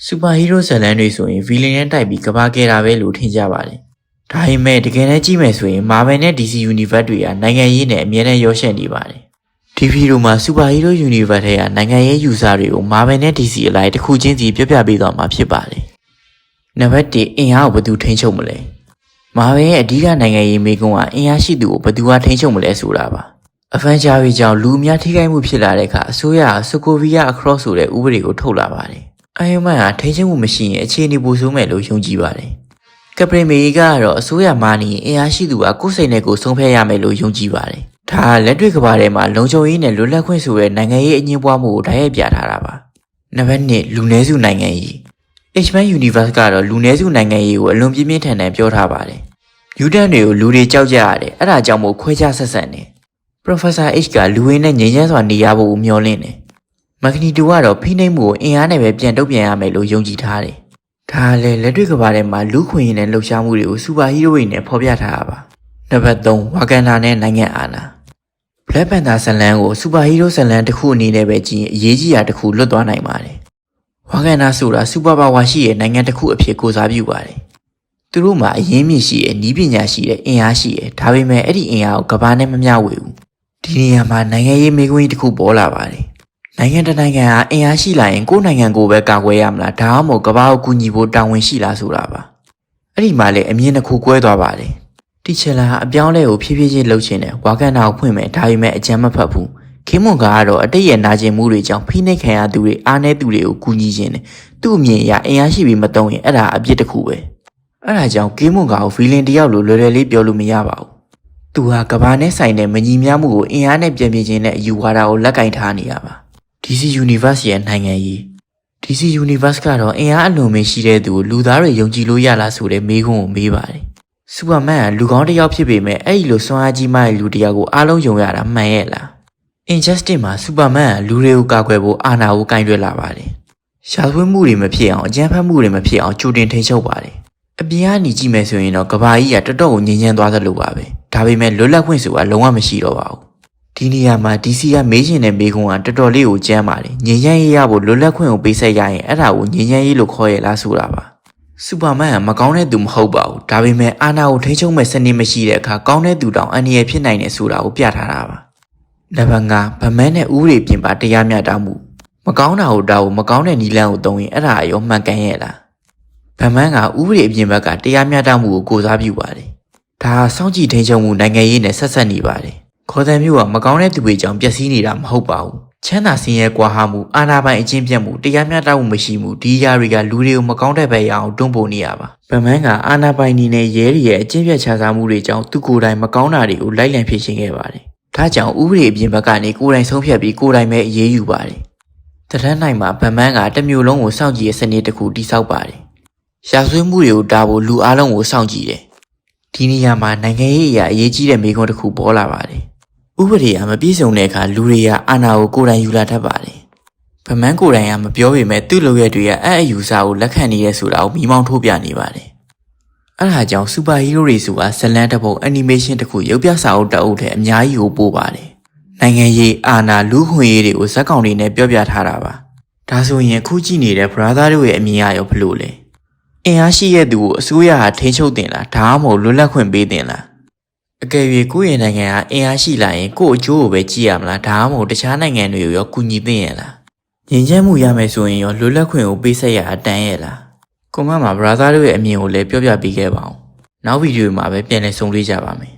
Superhero ဇာတ်လမ်းတွေဆိုရင် villain နဲ့တိုက်ပြီးကဘာကယ်တာပဲလို့ထင်ကြပါတယ်။ဒါပေမဲ့တကယ်တမ်းကြည့်မယ်ဆိုရင် Marvel နဲ့ DC Universe တွေကနိုင်ငံရေးနဲ့အမြဲတမ်းရောရှက်နေပါတယ်။ဒီဗီဒီယိုမှာ Superhero Universe ထဲကနိုင်ငံရေး user တွေကို Marvel နဲ့ DC အလိုက်တစ်ခုချင်းစီပြပြပေးသွားမှာဖြစ်ပါတယ်။နံပါတ်1အင်အားကိုဘယ်သူထိန်းချုပ်မလဲ။ Marvel ရဲ့အဓိကနိုင်ငံရေးမေးခွန်းကအင်အားရှိသူကိုဘယ်သူကထိန်းချုပ်မလဲဆိုတာပါ။ Avenger တွေကြောင့်လူအများထိခိုက်မှုဖြစ်လာတဲ့အခါအစိုးရက Sokovia Accord ဆိုတဲ့ဥပဒေကိုထုတ်လာပါတယ်။ Iron Man ကထိန်းချုပ်မှုမရှိရင်အခြေအနေပိုဆိုးမယ်လို့ယုံကြည်ပါတယ်။ Captain America ကတော့အစိုးရမာနေရင်အင်အားရှိသူကကိုယ်စိတ်နဲ့ကိုယ်ဆုံးဖြတ်ရမယ်လို့ယုံကြည်ပါတယ်။ဒါကလက်တွေ့ကမ္ဘာထဲမှာလုံခြုံရေးနဲ့လွတ်လပ်ခွင့်ဆိုတဲ့နိုင်ငံရေးအငြင်းပွားမှုကိုဓာတ်ရိုက်ပြထားတာပါ။နံပါတ်2လူနည်းစုနိုင်ငံရေး X-Men Universe ကတော့လူနည်းစုနိုင်ငံရေးကိုအလွန်ပြင်းပြင်းထန်ထန်ပြောထားပါတယ်။ Mutant တွေကိုလူတွေကြောက်ကြရတယ်။အဲ့ဒါကြောင့်မို့ခွဲခြားဆက်ဆံတယ်။ Professor X ကလူရင်းနဲ့ငြိမ်းချမ်းစွာနေရဖို့မျှော်လင့်တယ်။ Magneto ကတော့ဖိနှိပ်မှုကိုအင်အားနဲ့ပဲပြန်တုံ့ပြန်ရမယ်လို့ယုံကြည်ထားတယ်။ဒါလည်းလက်တွေ့ကမ္ဘာထဲမှာလူခွင့်ရင်းနဲ့လှုပ်ရှားမှုတွေကိုစူပါဟီးရိုးတွေနဲ့ဖော်ပြထားတာပါ။နံပါတ်3ဝါကန်ဒါနဲ့နိုင်ငံအာဏာ Black Panther ဇာတ်လမ်းကိုစူပါဟီးရိုးဇာတ်လမ်းတစ်ခုအနေနဲ့ပဲကြည့်ရင်အရေးကြီးတာတစ်ခုလွတ်သွားနိုင်ပါတယ်။ဝါကန်ဒါဆိုတာစူပါပါဝါရှိတဲ့နိုင်ငံတစ်ခုအဖြစ်ကိုစားပြုပါတယ်။သူတို့မှာအရင်းမြစ်ရှိတဲ့နည်းပညာရှိတဲ့အင်အားရှိတယ်။ဒါပေမဲ့အဲ့ဒီအင်အားကိုကမ္ဘာနဲ့မမျှဝေဘူး။ဒီနေရာမှာနိုင်ငံရေးမေးခွန်းတစ်ခုပေါ်လာပါတယ်။နိုင်ငံတစ်နိုင်ငံဟာအင်အားရှိလာရင်ကိုယ့်နိုင်ငံကိုပဲကာကွယ်ရမလားဒါမှမဟုတ်ကမ္ဘာကိုကူညီဖို့တာဝန်ရှိလားဆိုတာပါအဲ့ဒီမှာလည်းအမြင်တစ်ခုကွဲသွားပါတယ်တီချယ်လာအပြောင်းလဲကိုဖြည်းဖြည်းချင်းလှုပ်ချင်တယ်ဝါကန်တာကိုဖွင့်မယ်ဒါပေမဲ့အကြမ်းမဖက်ဘူးခင်းမွန်ကတော့အတိတ်ရဲ့နာကျင်မှုတွေကြောင့်ဖိနှိပ်ခံရသူတွေအားနည်းသူတွေကိုကူညီခြင်းတယ်သူ့အမြင်အရအင်အားရှိပြီးမတုံးရင်အဲ့ဒါအပြစ်တစ်ခုပဲအဲ့ဒါကြောင့်ကင်းမွန်ကိုဗီလင်တယောက်လိုလွယ်လွယ်လေးပြောလို့မရပါဘူးသူဟာကမ္ဘာနဲ့ဆိုင်တဲ့မညီမျှမှုကိုအင်အားနဲ့ပြန်ပြခြင်းနဲ့အယူဝါဒကိုလက်ကင်ထားနေရပါDC Universe ရဲ့နိုင်ငံရေး DC Universe ကတော့အင်အားအလွန်မရှိတဲ့သူကိုလူသားတွေယုံကြည်လို့ရလားဆိုတဲ့မေးခွန်းကိုမေးပါတယ်။ Superman ကလူကောင်းတစ်ယောက်ဖြစ်ပေမဲ့အဲ့ဒီလိုစွမ်းအားကြီးမှတဲ့လူတစ်ယောက်ကိုအားလုံးယုံရတာမှန်ရဲ့လား။ Injustice မှာ Superman ကလူတွေကိုကာကွယ်ဖို့အာဏာကိုကင်တွယ်လာပါတယ်။ရှာဖွေမှုတွေမဖြစ်အောင်အကြမ်းဖက်မှုတွေမဖြစ်အောင်ကြိုတင်ထိန်းချုပ်ပါတယ်။အပြင်ကနေကြည့်မယ်ဆိုရင်တော့ကဘာကြီးကတော်တော်ကိုငြိမ်းချမ်းသွားသလိုပါပဲ။ဒါပေမဲ့လွတ်လပ်ခွင့်ဆိုတာလုံးဝမရှိတော့ပါဘူး။ဒီနေရာမှာ DC ကမေးချင်တဲ့မေးခွန်းကတော်တော်လေးကိုကြမ်းပါတယ်။ငြိမ်းချမ်းရေးရဖို့လွတ်လပ်ခွင့်ကိုပေးဆက်ရရင်အဲ့ဒါကိုငြိမ်းချမ်းရေးလို့ခေါ်ရလားဆိုတာပါ။ Superman ကမကောင်းတဲ့သူမဟုတ်ပါဘူး။ဒါပေမဲ့အာဏာကိုထိန်းချုပ်မဲ့စနစ်မရှိတဲ့အခါကောင်းတဲ့သူတောင်အန္တရာယ်ဖြစ်နိုင်တယ်ဆိုတာကိုပြထားတာပါ။နံပါတ်5ဗမန်းနဲ့ဥပဒေပြင်ပါတရားမျှတမှုမကောင်းတာကိုတောက်မကောင်းတဲ့နီလန်းကိုသုံးရင်အဲ့ဒါရောမှန်ကန်ရဲ့လား။ဗမန်းကဥပဒေအပြင်ဘက်ကတရားမျှတမှုကိုကိုစားပြုပါတယ်။ဒါစောင့်ကြည့်ထိန်းချုပ်မှုနိုင်ငံရေးနဲ့ဆက်ဆက်နေပါတယ်။ခေါ်တဲ့မျိုးကမကောင်းတဲ့သူတွေကြောင့်ပျက်စီးနေတာမဟုတ်ပါဘူး။ချမ်းသာစင်ရဲကွာဟမှုအာဏာပိုင်အချင်းပြတ်မှုတရားမျှတမှုမရှိမှုဒီအရာတွေကလူတွေကိုမကောင်းတဲ့ဘက်ရအောင်တွန်းပို့နေရပါ။ဗမန်းကအာဏာပိုင်နေနဲ့ရဲတွေရဲ့အချင်းပြတ်ခြားစားမှုတွေကြောင့်သူကိုယ်တိုင်မကောင်းတာတွေကိုလိုက်လံဖြစ်ရှင်းခဲ့ပါတယ်။ဒါကြောင့်ဥပဒေအပြင်ဘက်ကနေကိုယ်တိုင်ဆုံးဖြတ်ပြီးကိုယ်တိုင်ပဲအရေးယူပါတယ်။တရန်းနိုင်မှာဗမန်းကတစ်မျိုးလုံးကိုစောင့်ကြည့်ရစနစ်တစ်ခုတိစောက်ပါတယ်။ရာဇဝတ်မှုတွေကိုတာဖို့လူအလုံးကိုစောင့်ကြည့်တယ်။ဒီနေရာမှာနိုင်ငံရေးအရာအရေးကြီးတဲ့မေးခွန်းတစ်ခုပေါ်လာပါတယ်။ဥပဒေအမပြည့်စုံတဲ့အခါလူတွေကအာဏာကိုကိုယ်တိုင်ယူလာတတ်ပါတယ်။ဗမန်းကိုယ်တိုင်ကမပြောပေမဲ့သူ့လုပ်ရက်တွေကအယူဆကိုလက်ခံနေရဆိုတာကိုမိမောင်းထိုးပြနေပါတယ်။အဲ့ဒါကြောင့်စူပါဟီးရိုးတွေဆိုတာဇလန်တစ်ပုဒ်အနီမေးရှင်းတစ်ခုရုပ်ပြစာအုပ်တအုပ်ထဲအများကြီးကိုပို့ပါတယ်။နိုင်ငံရေးအာဏာလူခွင့်ရေးတွေကိုဇက်ကောင်တွေနဲ့ပြောပြထားတာပါ။ဒါဆိုရင်အခုကြည့်နေတဲ့ brother တို့ရဲ့အမြင်အရဘယ်လိုလဲ။အင်အားရှိတဲ့သူကိုအစိုးရကထိန်းချုပ်တင်လားဒါမှမဟုတ်လွတ်လပ်ခွင့်ပေးတင်လားအကယ်၍ကိုယ့်ရဲ့နိုင်ငံကအင်အားရှိလာရင်ကိုယ့်အကျိုးကိုပဲကြည့်ရမလားဒါမှမဟုတ်တခြားနိုင်ငံတွေကိုရောကူညီသင့်ရလားငြိမ်းချမ်းမှုရမယ်ဆိုရင်ရောလွတ်လပ်ခွင့်ကိုပေးဆက်ရအတန်းရဲ့လားကွန်မန့်မှာ brother တို့ရဲ့အမြင်ကိုလည်းပြောပြပေးခဲ့ပါအောင်နောက်ဗီဒီယိုမှာပဲပြန်လည်ဆုံတွေ့ကြပါမယ်